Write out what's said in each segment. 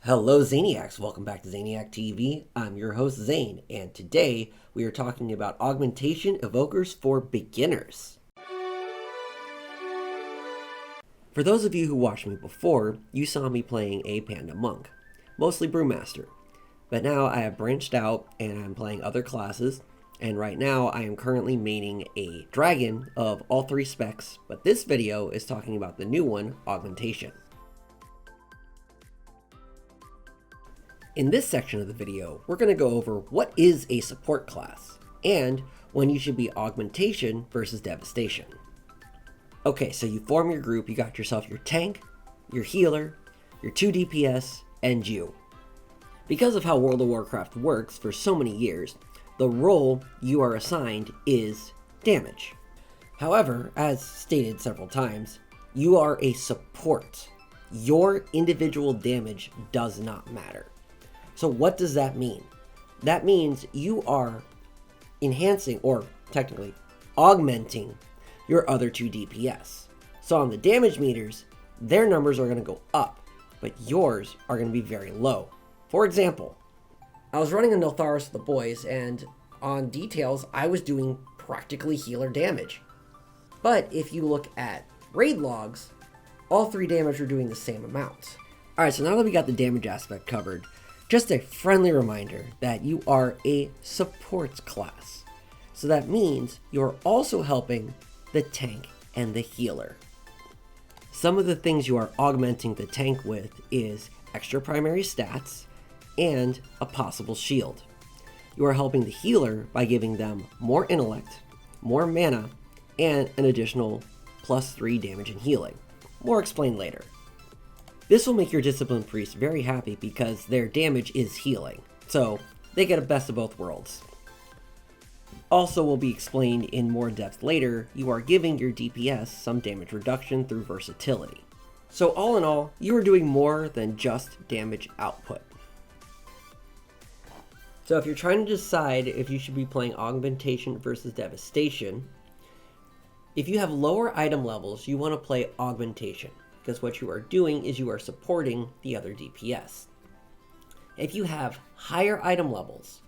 Hello Zaniacs, welcome back to Zaniac TV. I'm your host Zane, and today we are talking about Augmentation Evokers for Beginners. For those of you who watched me before, you saw me playing a Panda Monk, mostly Brewmaster. But now I have branched out and I'm playing other classes, and right now I am currently maining a Dragon of all three specs, but this video is talking about the new one, Augmentation. In this section of the video, we're going to go over what is a support class, and when you should be Augmentation versus Devastation. Okay, so you form your group, you got yourself your tank, your healer, your 2 DPS, and you. Because of how World of Warcraft works for so many years, the role you are assigned is damage. However, as stated several times, you are a support. Your individual damage does not matter. So what does that mean? That means you are enhancing, or technically augmenting, your other 2 DPS. So on the damage meters, their numbers are going to go up, but yours are going to be very low. For example, I was running a Niltharis with the boys, and on details, I was doing practically healer damage. But if you look at raid logs, all 3 damage are doing the same amount. Alright, so now that we got the damage aspect covered, just a friendly reminder that you are a support class. So that means you're also helping the tank and the healer. Some of the things you are augmenting the tank with is extra primary stats and a possible shield. You are helping the healer by giving them more intellect, more mana, and an additional +3 damage and healing. More explained later. This will make your Disciplined Priest very happy because their damage is healing, so they get a best of both worlds. Also will be explained in more depth later, you are giving your DPS some damage reduction through versatility. So all in all, you are doing more than just damage output. So if you're trying to decide if you should be playing Augmentation versus Devastation, if you have lower item levels, you want to play Augmentation, because what you are doing is you are supporting the other DPS. If you have higher item levels,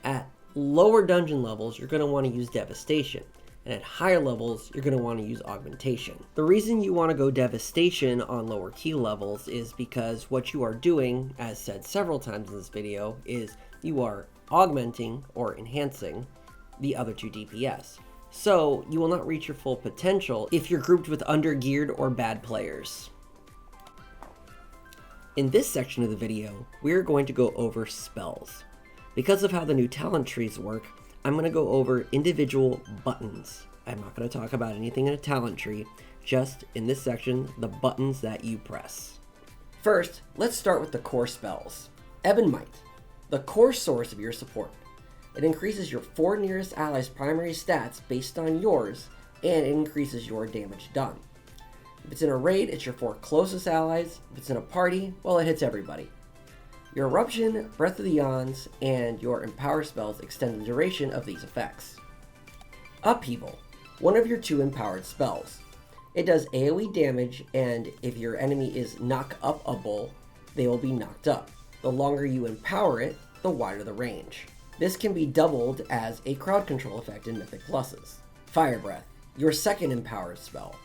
at lower dungeon levels, you're going to want to use Devastation, and at higher levels, you're going to want to use Augmentation. The reason you want to go Devastation on lower key levels is because what you are doing, as said several times in this video, is you are augmenting or enhancing the other 2 DPS. So you will not reach your full potential if you're grouped with under-geared or bad players. In this section of the video, we're going to go over spells. Because of how the new talent trees work, I'm going to go over individual buttons. I'm not going to talk about anything in a talent tree, just in this section, the buttons that you press. First, let's start with the core spells. Ebon Might, the core source of your support. It increases your 4 nearest allies' primary stats based on yours, and it increases your damage done. If it's in a raid, it's your 4 closest allies. If it's in a party, well, it hits everybody. Your Eruption, Breath of the Eons, and your Empower spells extend the duration of these effects. Upheaval, one of your 2 empowered spells. It does AoE damage, and if your enemy is knock-upable, they will be knocked up. The longer you empower it, the wider the range. This can be doubled as a crowd control effect in Mythic Pluses. Fire Breath, your second empowered spell,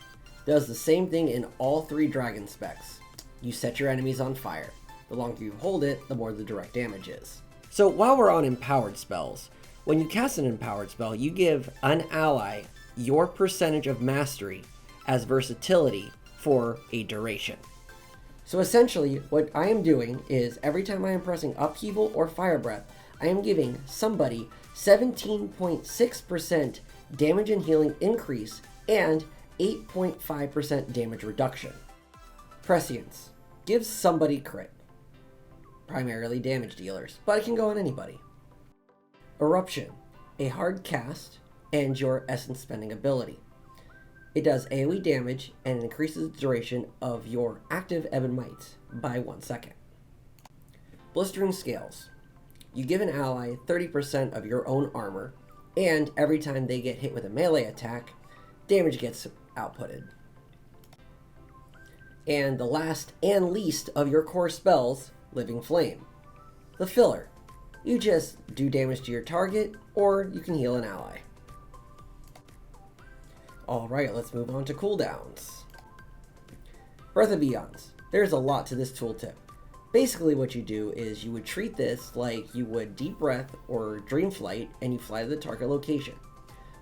does the same thing in all 3 dragon specs. You set your enemies on fire. The longer you hold it, the more the direct damage is. So while we're on empowered spells, when you cast an empowered spell, you give an ally your percentage of mastery as versatility for a duration. So essentially, what I am doing is every time I am pressing Upheaval or Fire Breath, I am giving somebody 17.6% damage and healing increase and 8.5% damage reduction. Prescience gives somebody crit, primarily damage dealers, but it can go on anybody. Eruption, a hard cast and your essence spending ability. It does AoE damage and increases the duration of your active Ebon Might by 1 second. Blistering Scales. You give an ally 30% of your own armor, and every time they get hit with a melee attack, damage gets outputted. And the last and least of your core spells, living flame. The filler. You just do damage to your target, or you can heal an ally. Alright, let's move on to cooldowns. Breath of Eons. There's a lot to this tooltip. Basically what you do is you would treat this like you would Deep Breath or Dream Flight, and you fly to the target location.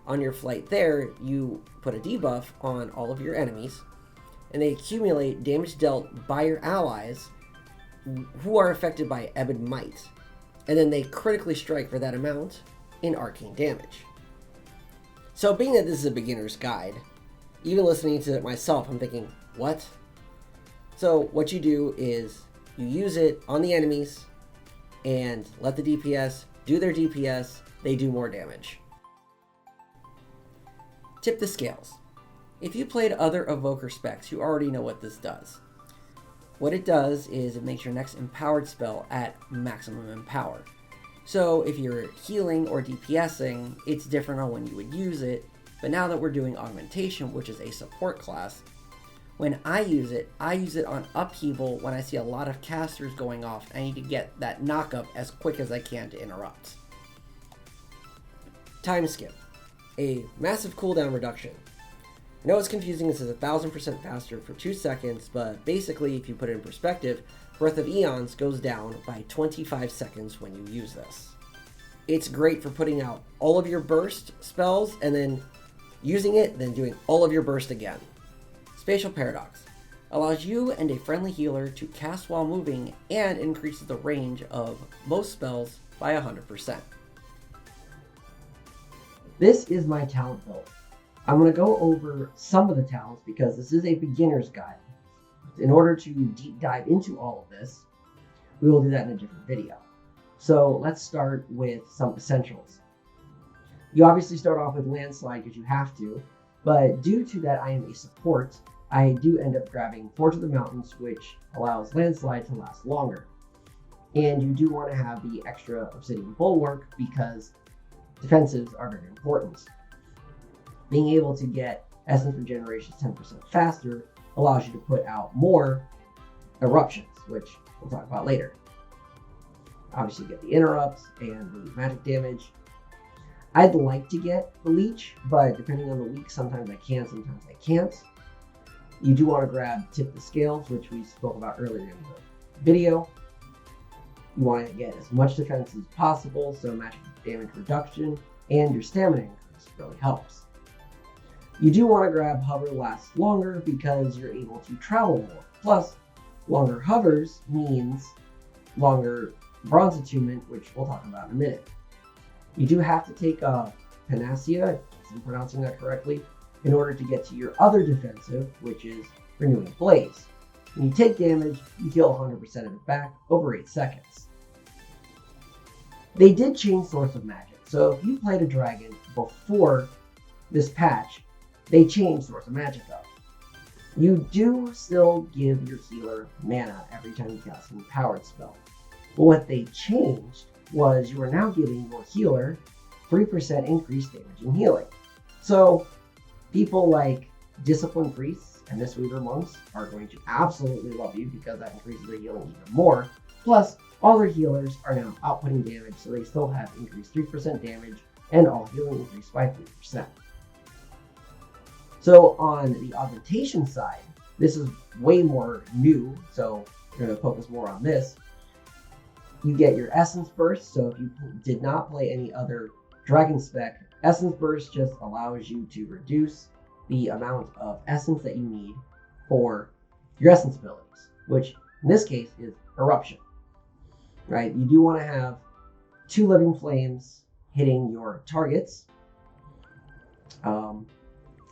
On your flight there, you put a debuff on all of your enemies, and they accumulate damage dealt by your allies who are affected by Ebon Might, and then they critically strike for that amount in arcane damage. So being that this is a beginner's guide, even listening to it myself, I'm thinking, what? So what you do is you use it on the enemies and let the DPS do their DPS, they do more damage. Tip the scales. If you played other Evoker specs, you already know what this does. What it does is it makes your next empowered spell at maximum empower. So if you're healing or DPSing, it's different on when you would use it, but now that we're doing Augmentation, which is a support class, when I use it on upheaval when I see a lot of casters going off. I need to get that knockup as quick as I can to interrupt. Time skip. A massive cooldown reduction. I know it's confusing, this is 1000% faster for 2 seconds, but basically if you put it in perspective, Breath of Eons goes down by 25 seconds when you use this. It's great for putting out all of your burst spells and then using it, then doing all of your burst again. Spatial Paradox allows you and a friendly healer to cast while moving and increases the range of most spells by 100%. This is my talent build. I'm going to go over some of the talents because this is a beginner's guide. In order to deep dive into all of this, we will do that in a different video. So let's start with some essentials. You obviously start off with Landslide because you have to, but due to that I am a support, I do end up grabbing Forge of the Mountains, which allows Landslide to last longer. And you do want to have the extra Obsidian Bulwark because defensives are very important. Being able to get Essence Regeneration 10% faster allows you to put out more eruptions, which we'll talk about later. Obviously, you get the interrupts and the magic damage. I'd like to get the leech, but depending on the week, sometimes I can, sometimes I can't. You do want to grab Tip the Scales, which we spoke about earlier in the video. You want to get as much defense as possible, so magic damage reduction and your stamina increase really helps. You do want to grab Hover lasts longer because you're able to travel more. Plus, longer hovers means longer bronze attunement, which we'll talk about in a minute. You do have to take Panacea, if I'm pronouncing that correctly, in order to get to your other defensive, which is Renewing Blaze. When you take damage, you heal 100% of it back over 8 seconds. They did change Source of Magic, so if you played a dragon before this patch, they changed Source of Magic up. You do still give your healer mana every time you cast an empowered spell. But what they changed was you are now giving your healer 3% increased damage and healing. So people like Disciplined Priests and Mistweaver Monks are going to absolutely love you because that increases their healing even more. Plus, all their healers are now outputting damage, so they still have increased 3% damage and all healing increased by 3%. So on the augmentation side, this is way more new, so we're going to focus more on this. You get your Essence Burst, so if you did not play any other Dragon spec, Essence Burst just allows you to reduce the amount of Essence that you need for your Essence abilities, which in this case is Eruption, right? You do want to have 2 Living Flames hitting your targets.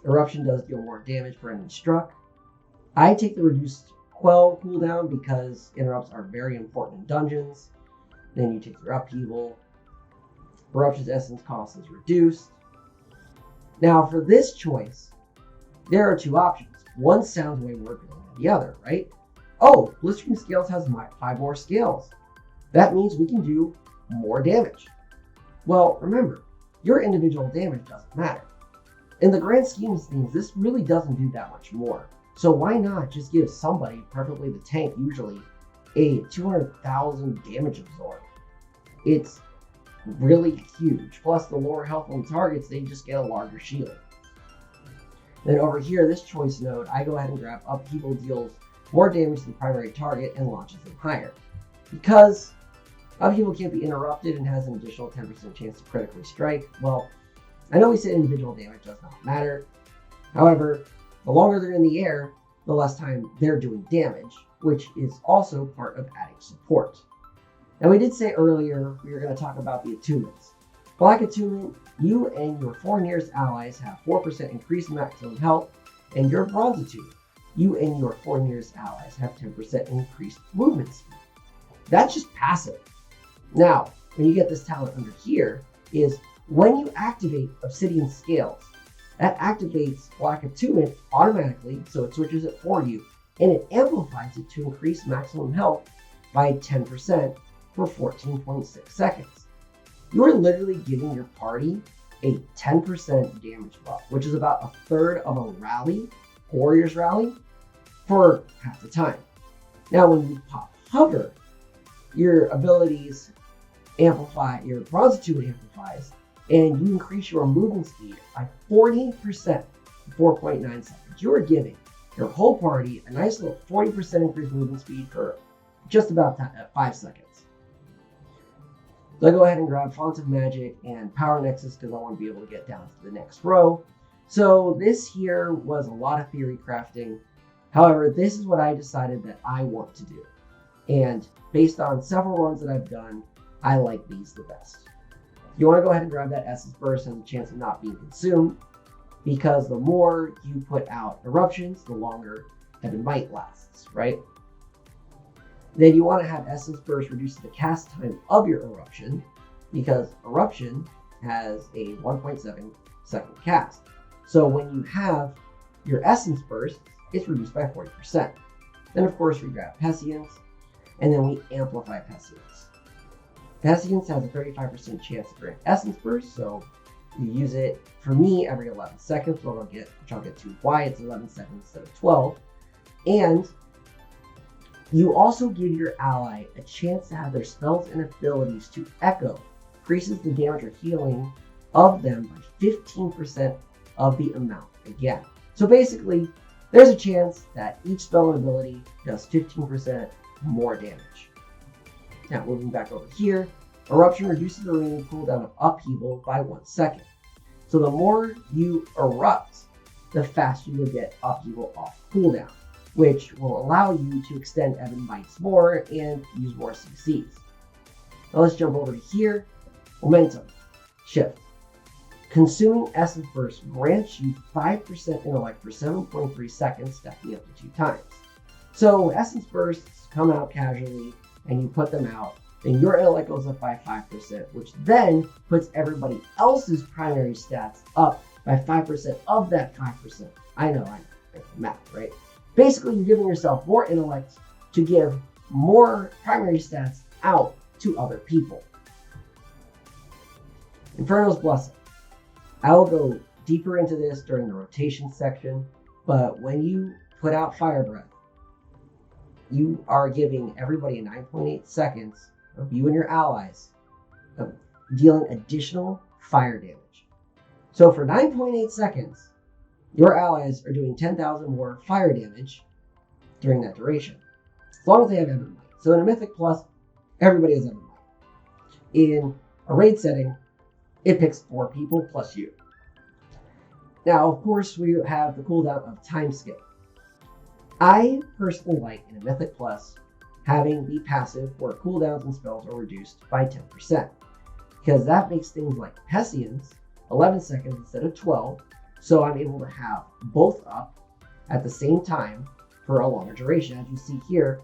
Eruption does deal more damage for enemy struck. I take the reduced Quell cooldown because interrupts are very important in dungeons. Then you take your upheaval. Eruption's essence cost is reduced. Now for this choice, there are 2 options. One sounds way more appealing than the other, right? Oh, Blistering Scales has 5 more scales. That means we can do more damage. Well, remember, your individual damage doesn't matter. In the grand scheme of things, this really doesn't do that much more. So why not just give somebody, preferably the tank usually, a 200,000 damage absorb. It's really huge. Plus the lower health on targets, they just get a larger shield. Then over here, this choice node, I go ahead and grab Upheaval deals more damage to the primary target and launches them higher. Because Upheaval can't be interrupted and has an additional 10% chance to critically strike, well, I know we said individual damage does not matter. However, the longer they're in the air, the less time they're doing damage, which is also part of adding support. Now we did say earlier we were going to talk about the attunements. Black attunement, you and your 4 nearest allies have 4% increased maximum health, and your bronze attunement, you and your 4 nearest allies have 10% increased movement speed. That's just passive. Now, when you get this talent under here, is when you activate Obsidian Scales, that activates Black Attunement automatically, so it switches it for you, and it amplifies it to increase maximum health by 10% for 14.6 seconds. You are literally giving your party a 10% damage buff, which is about a third of a rally, Warriors rally, for half the time. Now, when you pop hover, your abilities amplify, your bronze attunement amplifies, and you increase your movement speed by 40% to 4.9 seconds. You are giving your whole party a nice little 40% increased movement speed for just about 5 seconds. So I go ahead and grab Font of Magic and Power Nexus because I want to be able to get down to the next row. So this here was a lot of theory crafting. However, this is what I decided that I want to do. And based on several runs that I've done, I like these the best. You want to go ahead and grab that Essence Burst and the chance of not being consumed, because the more you put out eruptions, the longer Heaven Might lasts, right? Then you want to have Essence Burst reduce the cast time of your eruption, because eruption has a 1.7 second cast. So when you have your Essence Burst, it's reduced by 40%. Then of course we grab Prescience, and then we amplify Prescience. Prescience has a 35% chance to grant Essence Burst, so you use it, for me, every 11 seconds, which I'll get to why it's 11 seconds instead of 12. And you also give your ally a chance to have their spells and abilities to echo, increases the damage or healing of them by 15% of the amount again. So basically, there's a chance that each spell and ability does 15% more damage. Now, moving back over here, Eruption reduces the remaining cooldown of Upheaval by 1 second. So the more you erupt, the faster you'll get Upheaval off cooldown, which will allow you to extend Evan Mites more and use more CCs. Now let's jump over to here. Momentum. Shift. Consuming Essence Burst grants you 5% intellect for 7.3 seconds, stacking up to 2 times. So Essence Bursts come out casually, and you put them out, then your intellect goes up by 5%, which then puts everybody else's primary stats up by 5% of that 5%. I know, math, right? Basically, you're giving yourself more intellect to give more primary stats out to other people. Inferno's Blessing. I will go deeper into this during the rotation section, but when you put out Fire Breath, you are giving everybody a 9.8 seconds of you and your allies of dealing additional fire damage. So for 9.8 seconds, your allies are doing 10,000 more fire damage during that duration, as long as they have Evan Might. So in a Mythic Plus, everybody has Evan Might. In a raid setting, it picks 4 people plus you. Now, of course, we have the cooldown of Time Skip. I personally like, in a Mythic Plus, having the passive where cooldowns and spells are reduced by 10%, because that makes things like Prescience 11 seconds instead of 12, so I'm able to have both up at the same time for a longer duration. As you see here,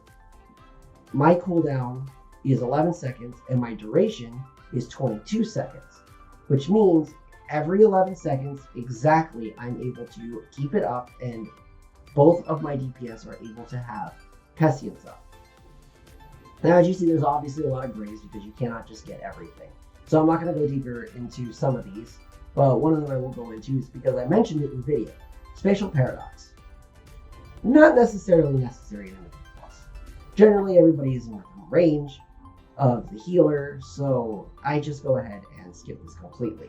my cooldown is 11 seconds and my duration is 22 seconds, which means every 11 seconds exactly I'm able to keep it up, and both of my DPS are able to have Prescience up. Now, as you see, there's obviously a lot of grays because you cannot just get everything. So I'm not going to go deeper into some of these, but one of them I will go into is because I mentioned it in the video. Spatial Paradox. Not necessarily necessary in a Mythic Plus. Generally, everybody is in range of the healer, so I just go ahead and skip this completely.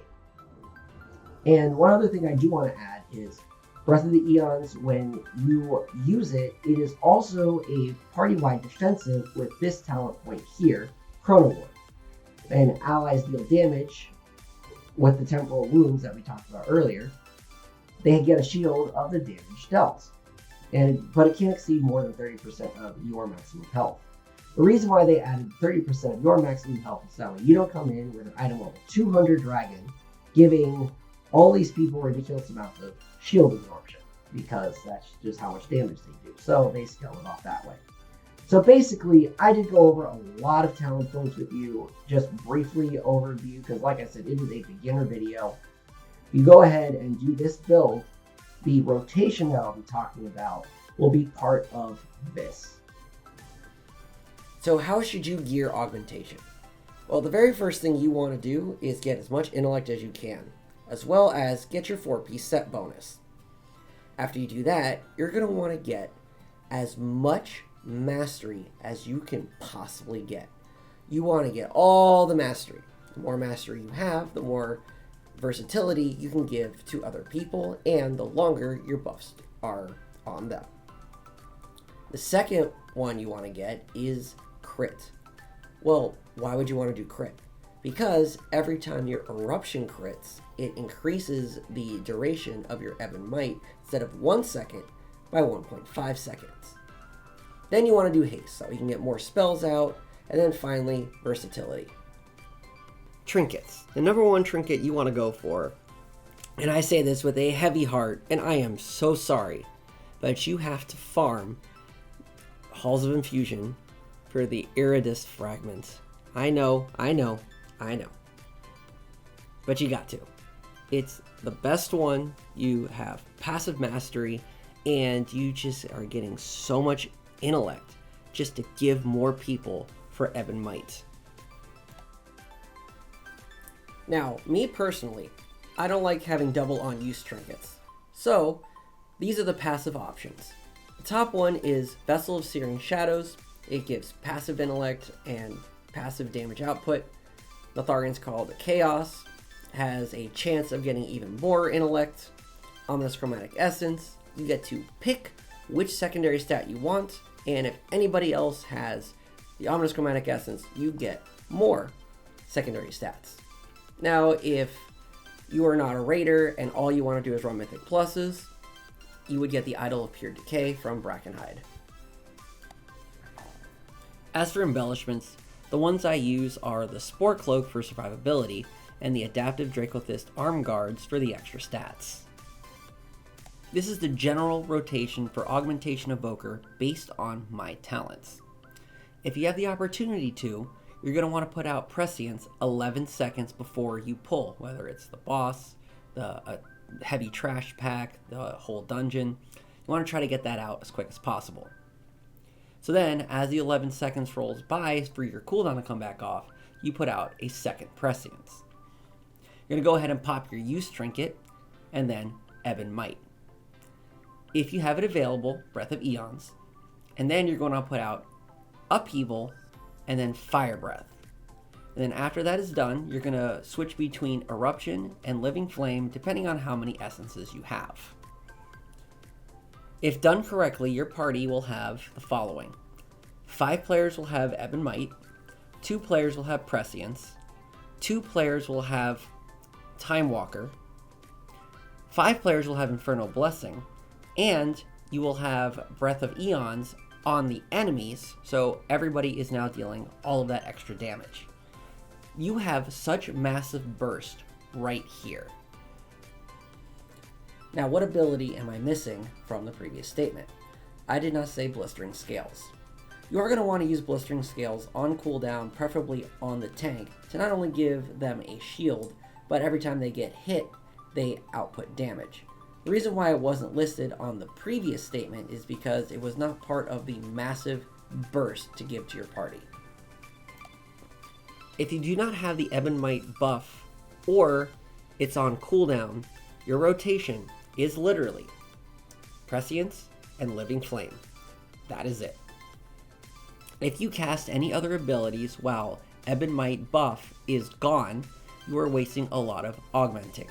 And one other thing I do want to add is Breath of the Eons, when you use it, it is also a party-wide defensive with this talent point here, Chrono Ward. And allies deal damage with the temporal wounds that we talked about earlier. They get a shield of the damage dealt, but it can't exceed more than 30% of your maximum health. The reason why they added 30% of your maximum health is that way you don't come in with an item level 200 dragon, giving all these people ridiculous amounts of shield absorption, because that's just how much damage they do. So they scale it off that way. So basically, I did go over a lot of talent points with you, just briefly overview, because like I said, it is a beginner video. If you go ahead and do this build, the rotation that I'll be talking about will be part of this. So how should you gear augmentation? Well, the very first thing you want to do is get as much intellect as you can, as well as get your 4-piece set bonus. After you do that, you're going to want to get as much mastery as you can possibly get. You want to get all the mastery. The more mastery you have, the more versatility you can give to other people, and the longer your buffs are on them. The second one you want to get is crit. Well, why would you want to do crit? Because every time your eruption crits, it increases the duration of your Ebb and Might instead of 1 second by 1.5 seconds. Then you want to do haste, so you can get more spells out, and then finally, versatility. Trinkets. The number one trinket you want to go for, and I say this with a heavy heart, and I am so sorry, but you have to farm Halls of Infusion for the Iridus Fragment. I know. But you got to. It's the best one. You have passive mastery, and you just are getting so much intellect just to give more people for Ebb and Might. Now, me personally, I don't like having double on use trinkets. So, these are the passive options. The top one is Vessel of Searing Shadows. It gives passive intellect and passive damage output. Lotharion's called Chaos. Has a chance of getting even more intellect. Ominous Chromatic Essence. You get to pick which secondary stat you want, and if anybody else has the Ominous Chromatic Essence, you get more secondary stats. Now, if you are not a raider and all you want to do is run Mythic Pluses, you would get the Idol of Pure Decay from Brackenhide. As for embellishments, the ones I use are the Spore Cloak for survivability and the Adaptive Dracothist Arm Guards for the extra stats. This is the general rotation for Augmentation Evoker based on my talents. If you have the opportunity to, you're going to want to put out Prescience 11 seconds before you pull, whether it's the boss, the heavy trash pack, the whole dungeon. You want to try to get that out as quick as possible. So then, as the 11 seconds rolls by for your cooldown to come back off, you put out a second Prescience. You're going to go ahead and pop your use trinket, and then Ebb and Might. If you have it available, Breath of Eons, and then you're going to put out Upheaval, and then Fire Breath. And then after that is done, you're going to switch between Eruption and Living Flame, depending on how many essences you have. If done correctly, your party will have the following. 5 players will have Ebb and Might, 2 players will have Prescience, 2 players will have Time Walker, 5 players will have Infernal Blessing, and you will have Breath of Eons on the enemies, so everybody is now dealing all of that extra damage. You have such massive burst right here. Now, what ability am I missing from the previous statement? I did not say Blistering Scales. You are going to want to use Blistering Scales on cooldown, preferably on the tank, to not only give them a shield, but every time they get hit, they output damage. The reason why it wasn't listed on the previous statement is because it was not part of the massive burst to give to your party. If you do not have the Ebb and Might buff, or it's on cooldown, your rotation is literally Prescience and Living Flame. That is it. If you cast any other abilities while Ebb and Might buff is gone, you are wasting a lot of augmenting.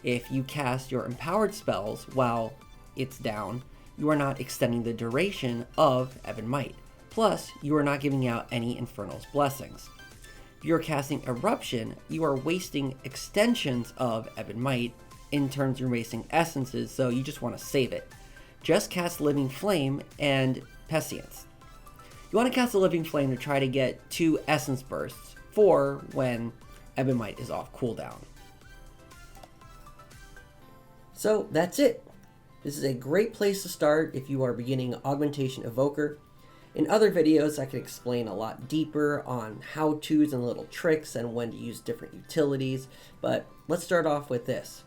If you cast your empowered spells while it's down, you are not extending the duration of Ebb and Might. Plus, you are not giving out any Infernal's blessings. If you're casting Eruption, you are wasting extensions of Ebb and Might. In turns, you're wasting essences, so you just want to save it. Just cast Living Flame and Prescience. You want to cast a Living Flame to try to get 2 essence bursts for when Ebb and Might is off cooldown. So that's it. This is a great place to start if you are beginning Augmentation Evoker. In other videos, I can explain a lot deeper on how-tos and little tricks and when to use different utilities, but let's start off with this.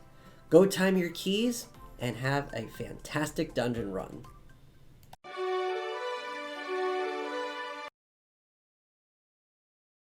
Go time your keys and have a fantastic dungeon run.